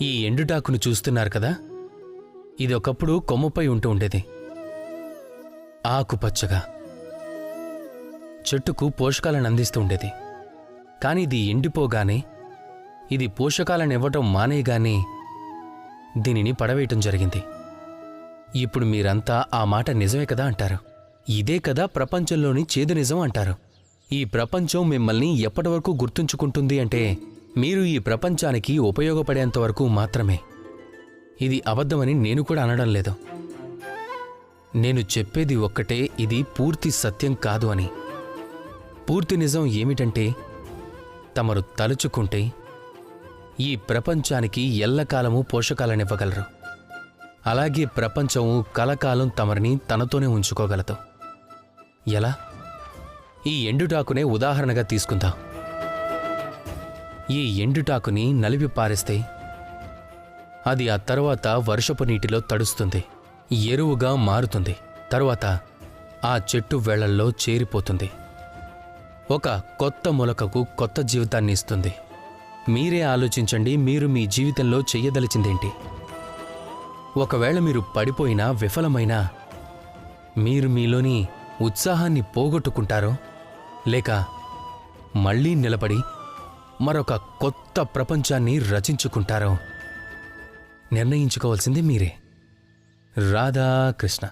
ఈ ఎండుటాకును చూస్తున్నారు కదా, ఇది ఒకప్పుడు కొమ్మపై ఉంటూ ఉండేది. ఆకుపచ్చగా చెట్టుకు పోషకాలను అందిస్తూ ఉండేది. కానీ ఇది ఎండిపోగానే, ఇది పోషకాలను ఇవ్వటం మానేయగానే దీనిని పడవేయటం జరిగింది. ఇప్పుడు మీరంతా ఆ మాట నిజమే కదా అంటారు. ఇదే కదా ప్రపంచంలోని చేదు నిజం అంటారు. ఈ ప్రపంచం మిమ్మల్ని ఎప్పటివరకు గుర్తుంచుకుంటుంది అంటే మీరు ఈ ప్రపంచానికి ఉపయోగపడేంతవరకు మాత్రమే. ఇది అబద్ధమని నేను కూడా అనడం లేదు. నేను చెప్పేది ఒక్కటే, ఇది పూర్తి సత్యం కాదు అని. పూర్తి నిజం ఏమిటంటే, తమరు తలుచుకుంటే ఈ ప్రపంచానికి ఎల్లకాలము పోషకాలనివ్వగలరు. అలాగే ప్రపంచము కలకాలం తమరిని తనతోనే ఉంచుకోగలదు. ఎలా? ఈ ఎండుటాకునే ఉదాహరణగా తీసుకుందాం. ఈ ఎండుటాకుని నలిపి పారేస్తే అది ఆ తర్వాత వర్షపు నీటిలో తడుస్తుంది, ఎరువుగా మారుతుంది. తరువాత ఆ చెట్టు వేళ్లల్లో చేరిపోతుంది. ఒక కొత్త మొలకకు కొత్త జీవితాన్ని ఇస్తుంది. మీరే ఆలోచించండి, మీరు మీ జీవితంలో చెయ్యదలిచిందేంటి? ఒకవేళ మీరు పడిపోయినా, విఫలమైనా, మీరు మీలోని ఉత్సాహాన్ని పోగొట్టుకుంటారో లేక మళ్లీ నిలబడి మరొక కొత్త ప్రపంచాన్ని రచించుకుంటారో నిర్ణయించుకోవాల్సింది మీరే. రాధాకృష్ణ.